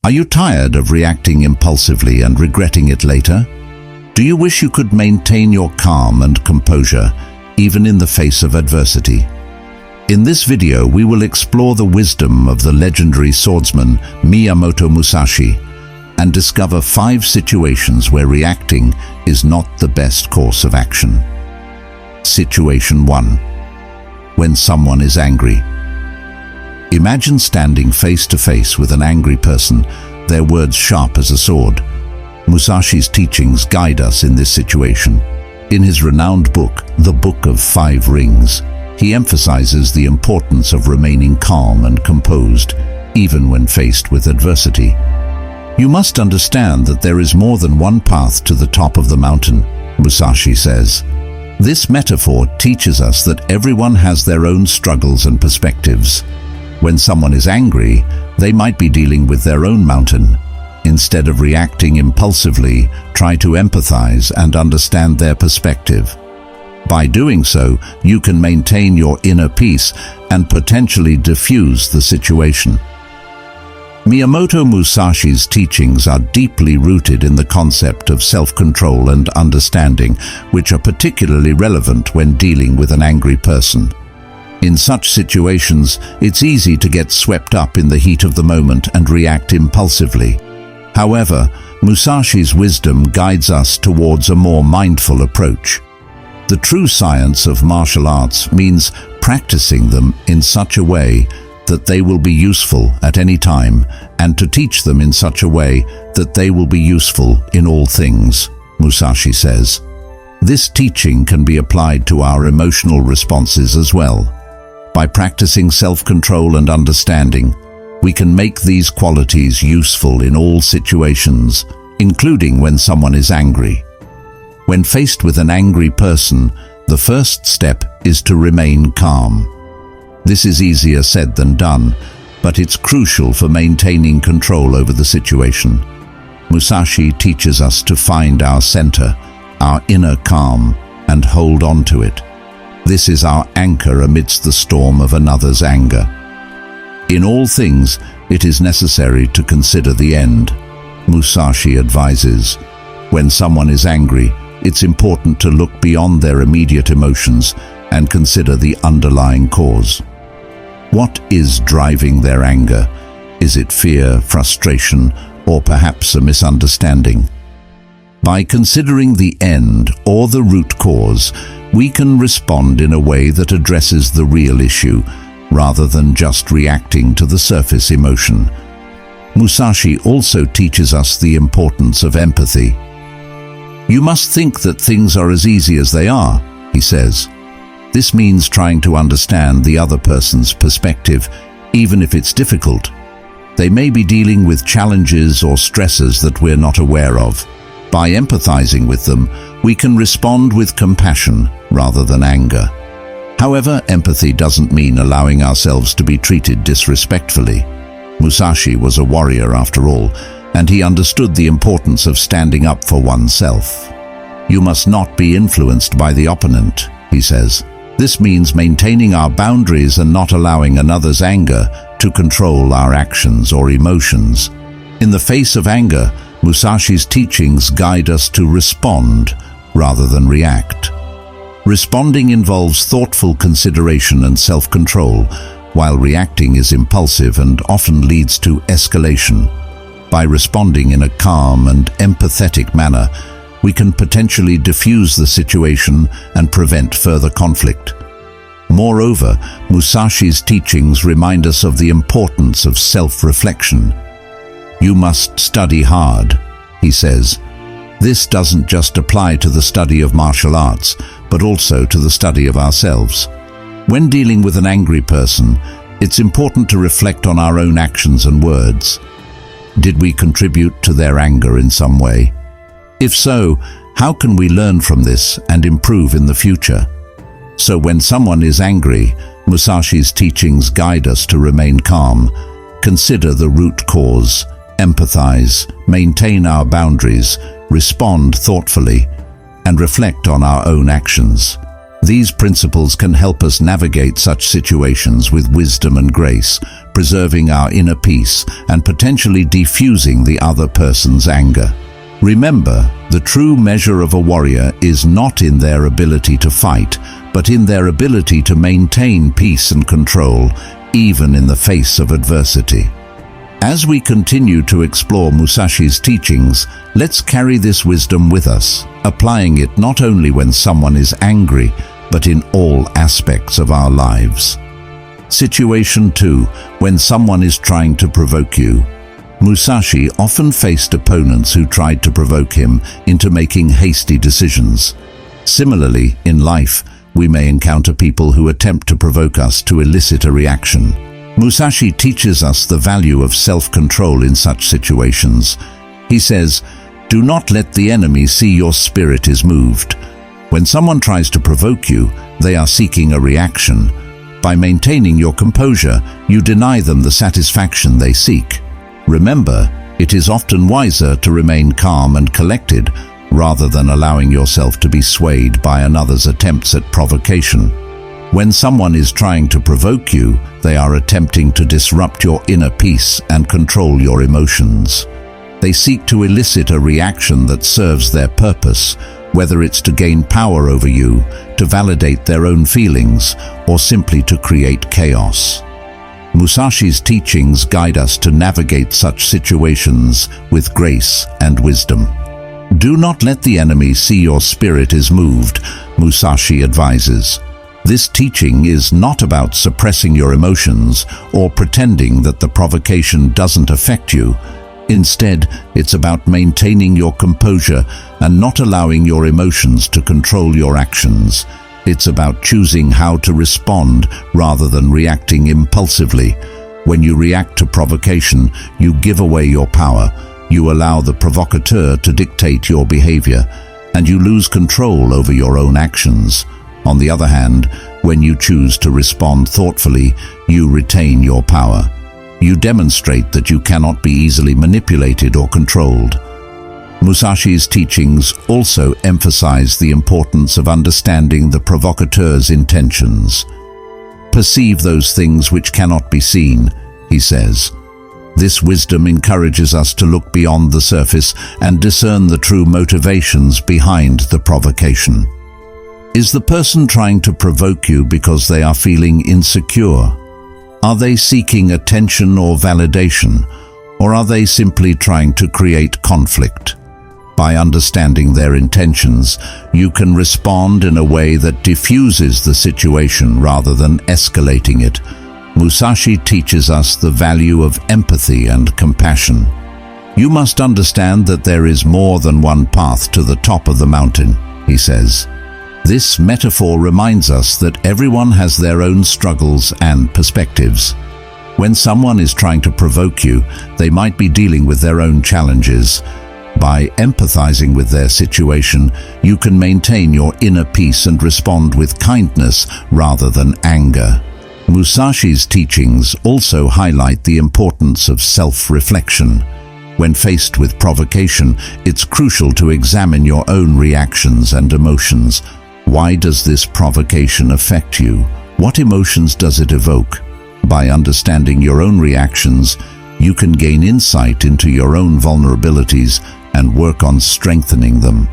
Are you tired of reacting impulsively and regretting it later? Do you wish you could maintain your calm and composure, even in the face of adversity? In this video, we will explore the wisdom of the legendary swordsman Miyamoto Musashi and discover 5 situations where reacting is not the best course of action. Situation 1. When someone is angry. Imagine standing face to face with an angry person, their words sharp as a sword. Musashi's teachings guide us in this situation. In his renowned book, The Book of 5 Rings, he emphasizes the importance of remaining calm and composed, even when faced with adversity. You must understand that there is more than one path to the top of the mountain, Musashi says. This metaphor teaches us that everyone has their own struggles and perspectives. When someone is angry, they might be dealing with their own mountain. Instead of reacting impulsively, try to empathize and understand their perspective. By doing so, you can maintain your inner peace and potentially diffuse the situation. Miyamoto Musashi's teachings are deeply rooted in the concept of self-control and understanding, which are particularly relevant when dealing with an angry person. In such situations, it's easy to get swept up in the heat of the moment and react impulsively. However, Musashi's wisdom guides us towards a more mindful approach. The true science of martial arts means practicing them in such a way that they will be useful at any time, and to teach them in such a way that they will be useful in all things, Musashi says. This teaching can be applied to our emotional responses as well. By practicing self-control and understanding, we can make these qualities useful in all situations, including when someone is angry. When faced with an angry person, the first step is to remain calm. This is easier said than done, but it's crucial for maintaining control over the situation. Musashi teaches us to find our center, our inner calm, and hold on to it. This is our anchor amidst the storm of another's anger. In all things, it is necessary to consider the end. Musashi advises, when someone is angry, it's important to look beyond their immediate emotions and consider the underlying cause. What is driving their anger? Is it fear, frustration, or perhaps a misunderstanding? By considering the end or the root cause, we can respond in a way that addresses the real issue, rather than just reacting to the surface emotion. Musashi also teaches us the importance of empathy. You must think that things are as easy as they are, he says. This means trying to understand the other person's perspective, even if it's difficult. They may be dealing with challenges or stresses that we're not aware of. By empathizing with them, we can respond with compassion rather than anger. However, empathy doesn't mean allowing ourselves to be treated disrespectfully. Musashi was a warrior after all, and he understood the importance of standing up for oneself. You must not be influenced by the opponent, he says. This means maintaining our boundaries and not allowing another's anger to control our actions or emotions. In the face of anger, Musashi's teachings guide us to respond rather than react. Responding involves thoughtful consideration and self-control, while reacting is impulsive and often leads to escalation. By responding in a calm and empathetic manner, we can potentially diffuse the situation and prevent further conflict. Moreover, Musashi's teachings remind us of the importance of self-reflection. You must study hard, he says. This doesn't just apply to the study of martial arts, but also to the study of ourselves. When dealing with an angry person, it's important to reflect on our own actions and words. Did we contribute to their anger in some way? If so, how can we learn from this and improve in the future? So when someone is angry, Musashi's teachings guide us to remain calm, consider the root cause, empathize, maintain our boundaries, respond thoughtfully, and reflect on our own actions. These principles can help us navigate such situations with wisdom and grace, preserving our inner peace and potentially defusing the other person's anger. Remember, the true measure of a warrior is not in their ability to fight, but in their ability to maintain peace and control, even in the face of adversity. As we continue to explore Musashi's teachings, let's carry this wisdom with us, applying it not only when someone is angry, but in all aspects of our lives. Situation 2. When someone is trying to provoke you. Musashi often faced opponents who tried to provoke him into making hasty decisions. Similarly, in life, we may encounter people who attempt to provoke us to elicit a reaction. Musashi teaches us the value of self-control in such situations. He says, "Do not let the enemy see your spirit is moved." When someone tries to provoke you, they are seeking a reaction. By maintaining your composure, you deny them the satisfaction they seek. Remember, it is often wiser to remain calm and collected rather than allowing yourself to be swayed by another's attempts at provocation. When someone is trying to provoke you, they are attempting to disrupt your inner peace and control your emotions. They seek to elicit a reaction that serves their purpose, whether it's to gain power over you, to validate their own feelings, or simply to create chaos. Musashi's teachings guide us to navigate such situations with grace and wisdom. Do not let the enemy see your spirit is moved, Musashi advises. This teaching is not about suppressing your emotions or pretending that the provocation doesn't affect you. Instead, it's about maintaining your composure and not allowing your emotions to control your actions. It's about choosing how to respond rather than reacting impulsively. When you react to provocation, you give away your power. You allow the provocateur to dictate your behavior, and you lose control over your own actions. On the other hand, when you choose to respond thoughtfully, you retain your power. You demonstrate that you cannot be easily manipulated or controlled. Musashi's teachings also emphasize the importance of understanding the provocateur's intentions. Perceive those things which cannot be seen, he says. This wisdom encourages us to look beyond the surface and discern the true motivations behind the provocation. Is the person trying to provoke you because they are feeling insecure? Are they seeking attention or validation, or are they simply trying to create conflict? By understanding their intentions, you can respond in a way that diffuses the situation rather than escalating it. Musashi teaches us the value of empathy and compassion. You must understand that there is more than one path to the top of the mountain, he says. This metaphor reminds us that everyone has their own struggles and perspectives. When someone is trying to provoke you, they might be dealing with their own challenges. By empathizing with their situation, you can maintain your inner peace and respond with kindness rather than anger. Musashi's teachings also highlight the importance of self-reflection. When faced with provocation, it's crucial to examine your own reactions and emotions. Why does this provocation affect you? What emotions does it evoke? By understanding your own reactions, you can gain insight into your own vulnerabilities and work on strengthening them.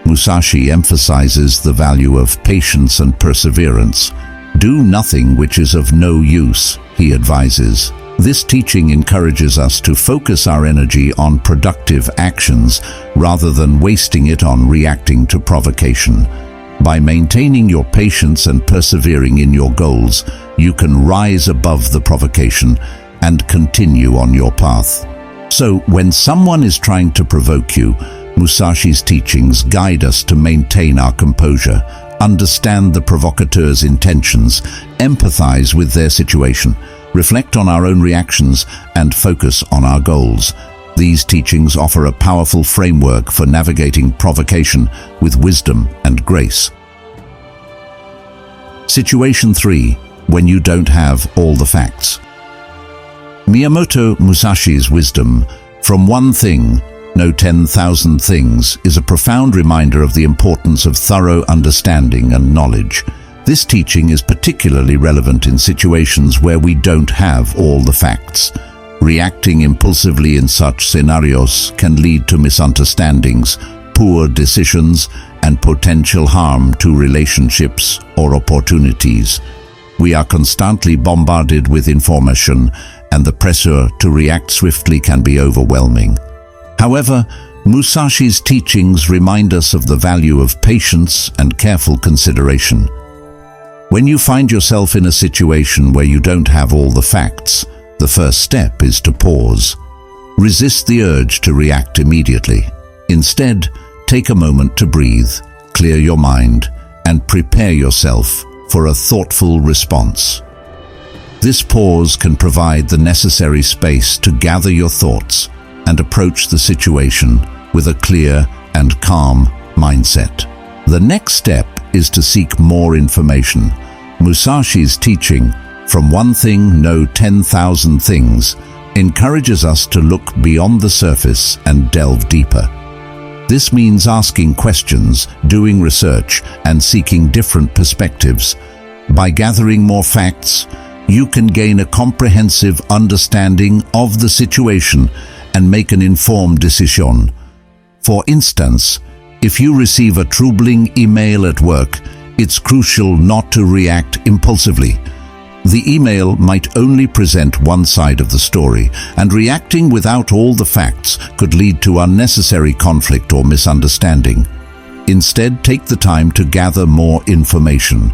Musashi emphasizes the value of patience and perseverance. Do nothing which is of no use, he advises. This teaching encourages us to focus our energy on productive actions rather than wasting it on reacting to provocation. By maintaining your patience and persevering in your goals, you can rise above the provocation and continue on your path. So, when someone is trying to provoke you, Musashi's teachings guide us to maintain our composure, understand the provocateur's intentions, empathize with their situation, reflect on our own reactions, and focus on our goals. These teachings offer a powerful framework for navigating provocation with wisdom and grace. Situation 3. When you don't have all the facts. Miyamoto Musashi's wisdom, "From one thing, know 10,000 things," is a profound reminder of the importance of thorough understanding and knowledge. This teaching is particularly relevant in situations where we don't have all the facts. Reacting impulsively in such scenarios can lead to misunderstandings, poor decisions, and potential harm to relationships or opportunities. We are constantly bombarded with information, and the pressure to react swiftly can be overwhelming. However, Musashi's teachings remind us of the value of patience and careful consideration. When you find yourself in a situation where you don't have all the facts, the first step is to pause. Resist the urge to react immediately. Instead, take a moment to breathe, clear your mind, and prepare yourself for a thoughtful response. This pause can provide the necessary space to gather your thoughts and approach the situation with a clear and calm mindset. The next step is to seek more information. Musashi's teaching, "From one thing, know 10,000 things," encourages us to look beyond the surface and delve deeper. This means asking questions, doing research, and seeking different perspectives. By gathering more facts, you can gain a comprehensive understanding of the situation and make an informed decision. For instance, if you receive a troubling email at work, it's crucial not to react impulsively. The email might only present one side of the story, and reacting without all the facts could lead to unnecessary conflict or misunderstanding. Instead, take the time to gather more information.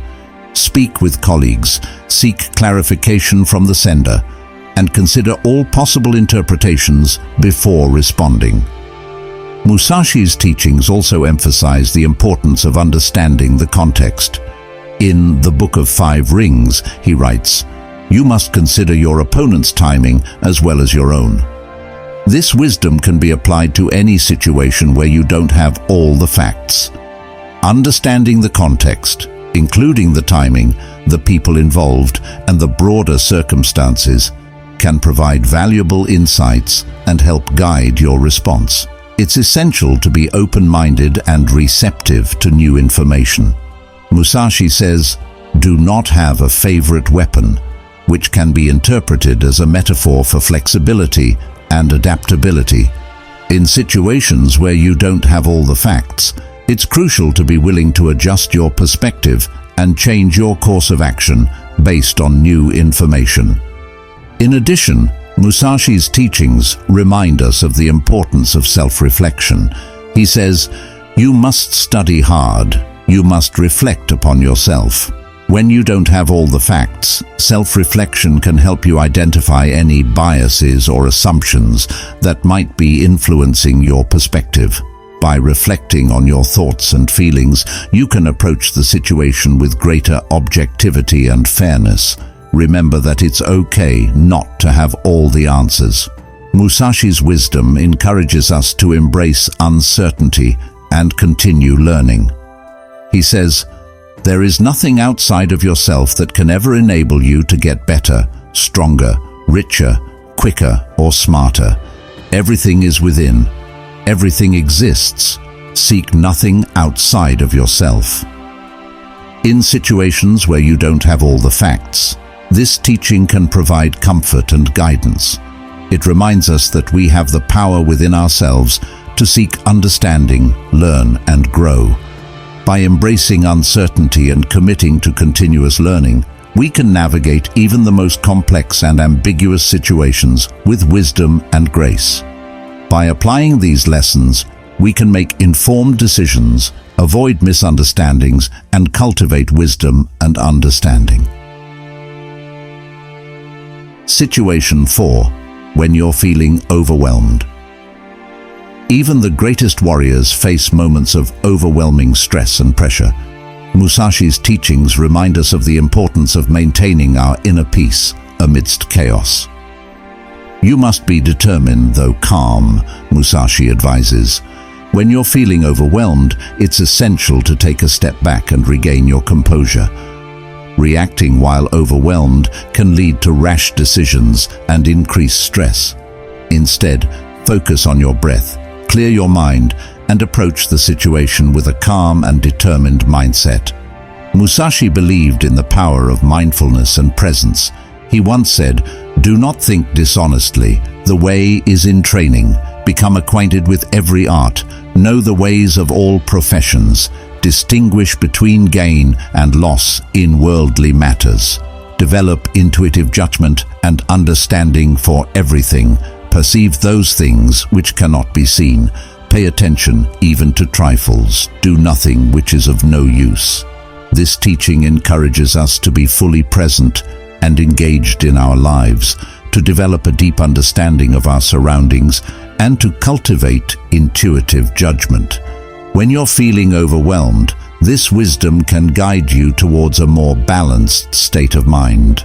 Speak with colleagues, seek clarification from the sender, and consider all possible interpretations before responding. Musashi's teachings also emphasize the importance of understanding the context. In the Book of Five Rings, he writes, "You must consider your opponent's timing as well as your own." This wisdom can be applied to any situation where you don't have all the facts. Understanding the context, including the timing, the people involved, and the broader circumstances, can provide valuable insights and help guide your response. It's essential to be open-minded and receptive to new information. Musashi says, "Do not have a favorite weapon," which can be interpreted as a metaphor for flexibility and adaptability. In situations where you don't have all the facts, it's crucial to be willing to adjust your perspective and change your course of action based on new information. In addition, Musashi's teachings remind us of the importance of self-reflection. He says, "You must study hard. You must reflect upon yourself." When you don't have all the facts, self-reflection can help you identify any biases or assumptions that might be influencing your perspective. By reflecting on your thoughts and feelings, you can approach the situation with greater objectivity and fairness. Remember that it's okay not to have all the answers. Musashi's wisdom encourages us to embrace uncertainty and continue learning. He says, "There is nothing outside of yourself that can ever enable you to get better, stronger, richer, quicker, or smarter. Everything is within. Everything exists. Seek nothing outside of yourself." In situations where you don't have all the facts, this teaching can provide comfort and guidance. It reminds us that we have the power within ourselves to seek understanding, learn, and grow. By embracing uncertainty and committing to continuous learning, we can navigate even the most complex and ambiguous situations with wisdom and grace. By applying these lessons, we can make informed decisions, avoid misunderstandings, and cultivate wisdom and understanding. Situation 4. When you're feeling overwhelmed. Even the greatest warriors face moments of overwhelming stress and pressure. Musashi's teachings remind us of the importance of maintaining our inner peace amidst chaos. You must be determined, though calm, Musashi advises. When you're feeling overwhelmed, it's essential to take a step back and regain your composure. Reacting while overwhelmed can lead to rash decisions and increased stress. Instead, focus on your breath, clear your mind, and approach the situation with a calm and determined mindset. Musashi believed in the power of mindfulness and presence. He once said, "Do not think dishonestly. The way is in training. Become acquainted with every art. Know the ways of all professions. Distinguish between gain and loss in worldly matters. Develop intuitive judgment and understanding for everything. Perceive those things which cannot be seen. Pay attention even to trifles. Do nothing which is of no use." This teaching encourages us to be fully present and engaged in our lives, to develop a deep understanding of our surroundings, and to cultivate intuitive judgment. When you're feeling overwhelmed, this wisdom can guide you towards a more balanced state of mind.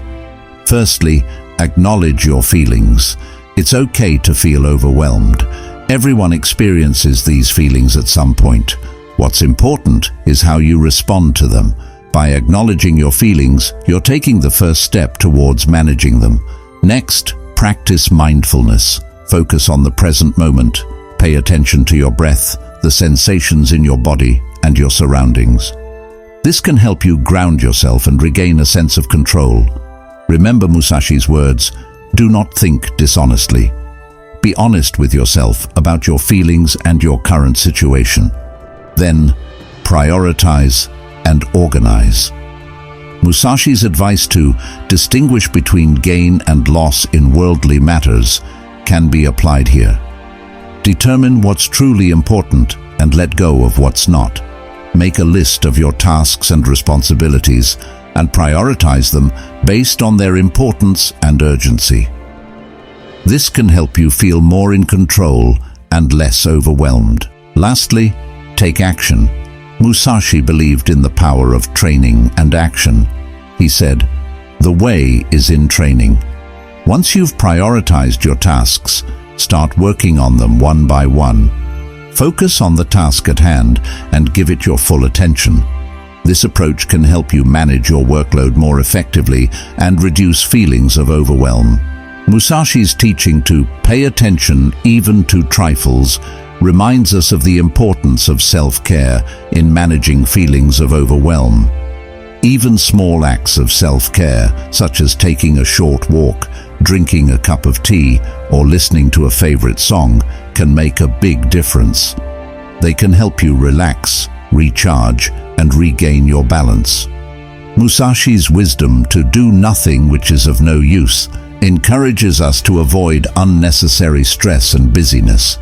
Firstly, acknowledge your feelings. It's okay to feel overwhelmed. Everyone experiences these feelings at some point. What's important is how you respond to them. By acknowledging your feelings, you're taking the first step towards managing them. Next, practice mindfulness. Focus on the present moment. Pay attention to your breath, the sensations in your body, and your surroundings. This can help you ground yourself and regain a sense of control. Remember Musashi's words, "Do not think dishonestly." Be honest with yourself about your feelings and your current situation. Then, prioritize and organize. Musashi's advice to distinguish between gain and loss in worldly matters can be applied here. Determine what's truly important and let go of what's not. Make a list of your tasks and responsibilities and prioritize them based on their importance and urgency. This can help you feel more in control and less overwhelmed. Lastly, take action. Musashi believed in the power of training and action. He said, "The way is in training." Once you've prioritized your tasks, start working on them one by one. Focus on the task at hand and give it your full attention. This approach can help you manage your workload more effectively and reduce feelings of overwhelm. Musashi's teaching to pay attention even to trifles reminds us of the importance of self-care in managing feelings of overwhelm. Even small acts of self-care, such as taking a short walk, drinking a cup of tea, or listening to a favorite song, can make a big difference. They can help you relax, recharge, and regain your balance. Musashi's wisdom to do nothing which is of no use encourages us to avoid unnecessary stress and busyness.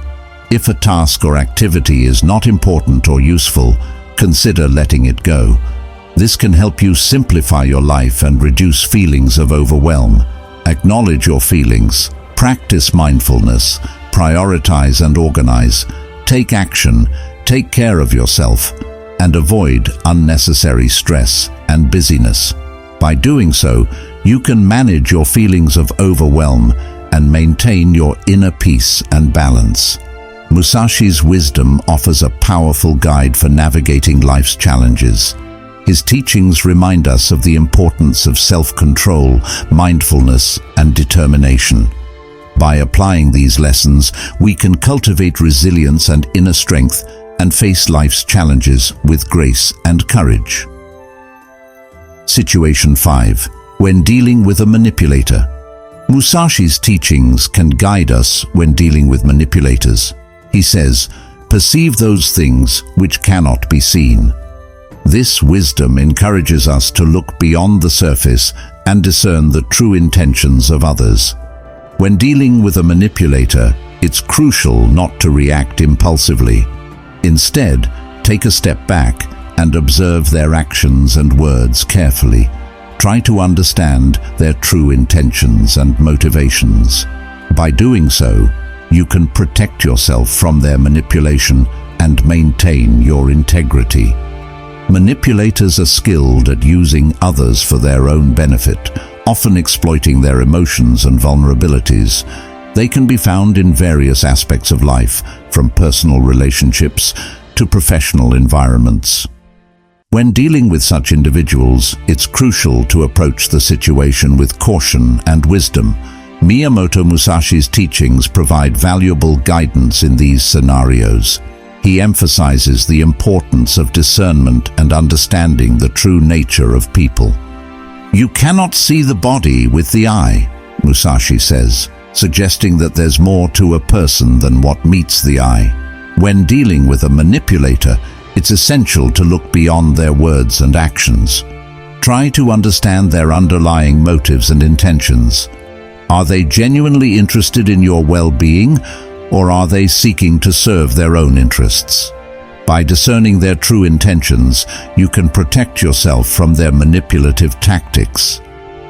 If a task or activity is not important or useful, consider letting it go. This can help you simplify your life and reduce feelings of overwhelm. Acknowledge your feelings, practice mindfulness, prioritize and organize, take action, take care of yourself, and avoid unnecessary stress and busyness. By doing so, you can manage your feelings of overwhelm and maintain your inner peace and balance. Musashi's wisdom offers a powerful guide for navigating life's challenges. His teachings remind us of the importance of self-control, mindfulness, and determination. By applying these lessons, we can cultivate resilience and inner strength and face life's challenges with grace and courage. Situation 5. When dealing with a manipulator. Musashi's teachings can guide us when dealing with manipulators. He says, "Perceive those things which cannot be seen." This wisdom encourages us to look beyond the surface and discern the true intentions of others. When dealing with a manipulator, it's crucial not to react impulsively. Instead, take a step back and observe their actions and words carefully. Try to understand their true intentions and motivations. By doing so, you can protect yourself from their manipulation and maintain your integrity. Manipulators are skilled at using others for their own benefit, often exploiting their emotions and vulnerabilities. They can be found in various aspects of life, from personal relationships to professional environments. When dealing with such individuals, it's crucial to approach the situation with caution and wisdom. Miyamoto Musashi's teachings provide valuable guidance in these scenarios. He emphasizes the importance of discernment and understanding the true nature of people. You cannot see the body with the eye, Musashi says, suggesting that there's more to a person than what meets the eye. When dealing with a manipulator, it's essential to look beyond their words and actions. Try to understand their underlying motives and intentions. Are they genuinely interested in your well-being, or are they seeking to serve their own interests? By discerning their true intentions, you can protect yourself from their manipulative tactics.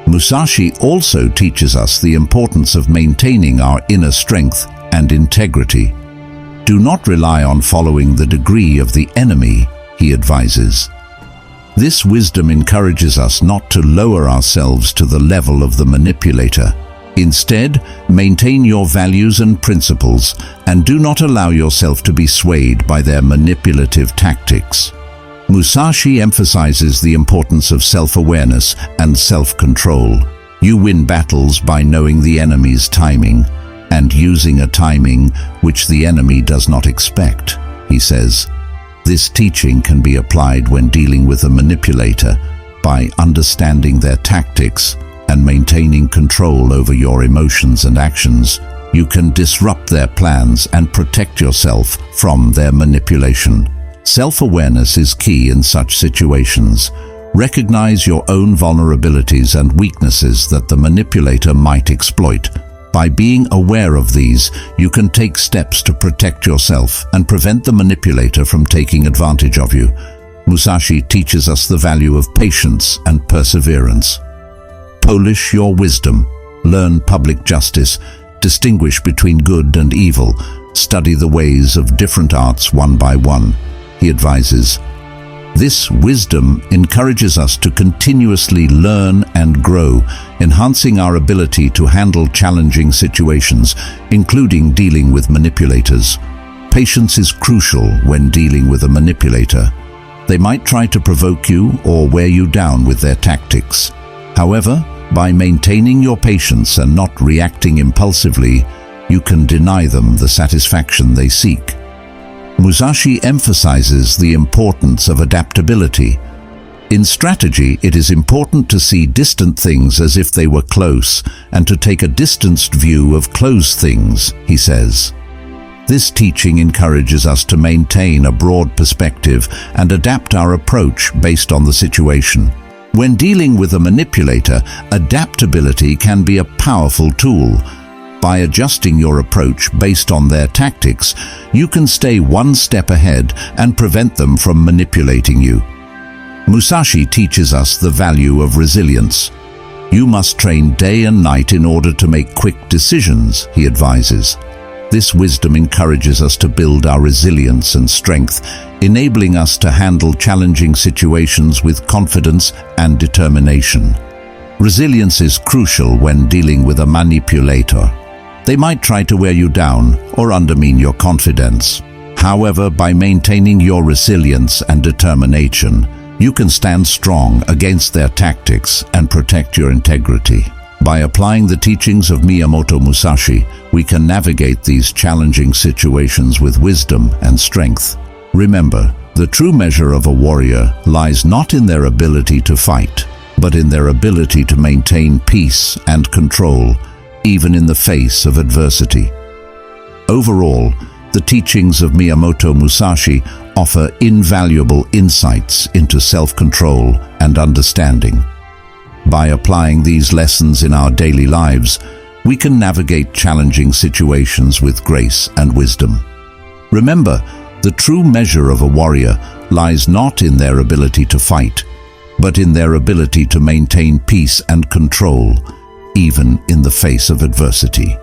Musashi also teaches us the importance of maintaining our inner strength and integrity. Do not rely on following the degree of the enemy, he advises. This wisdom encourages us not to lower ourselves to the level of the manipulator. Instead, maintain your values and principles and do not allow yourself to be swayed by their manipulative tactics. Musashi emphasizes the importance of self-awareness and self-control. You win battles by knowing the enemy's timing and using a timing which the enemy does not expect, he says. This teaching can be applied when dealing with a manipulator by understanding their tactics and maintaining control over your emotions and actions. You can disrupt their plans and protect yourself from their manipulation. Self-awareness is key in such situations. Recognize your own vulnerabilities and weaknesses that the manipulator might exploit. By being aware of these, you can take steps to protect yourself and prevent the manipulator from taking advantage of you. Musashi teaches us the value of patience and perseverance. Polish your wisdom, learn public justice, distinguish between good and evil, study the ways of different arts one by one, he advises. This wisdom encourages us to continuously learn and grow, enhancing our ability to handle challenging situations, including dealing with manipulators. Patience is crucial when dealing with a manipulator. They might try to provoke you or wear you down with their tactics. However, by maintaining your patience and not reacting impulsively, you can deny them the satisfaction they seek. Musashi emphasizes the importance of adaptability. In strategy, it is important to see distant things as if they were close and to take a distanced view of close things, he says. This teaching encourages us to maintain a broad perspective and adapt our approach based on the situation. When dealing with a manipulator, adaptability can be a powerful tool. By adjusting your approach based on their tactics, you can stay one step ahead and prevent them from manipulating you. Musashi teaches us the value of resilience. You must train day and night in order to make quick decisions, he advises. This wisdom encourages us to build our resilience and strength, enabling us to handle challenging situations with confidence and determination. Resilience is crucial when dealing with a manipulator. They might try to wear you down or undermine your confidence. However, by maintaining your resilience and determination, you can stand strong against their tactics and protect your integrity. By applying the teachings of Miyamoto Musashi, we can navigate these challenging situations with wisdom and strength. Remember, the true measure of a warrior lies not in their ability to fight, but in their ability to maintain peace and control, even in the face of adversity. Overall, the teachings of Miyamoto Musashi offer invaluable insights into self-control and understanding. By applying these lessons in our daily lives, we can navigate challenging situations with grace and wisdom. Remember, the true measure of a warrior lies not in their ability to fight, but in their ability to maintain peace and control, even in the face of adversity.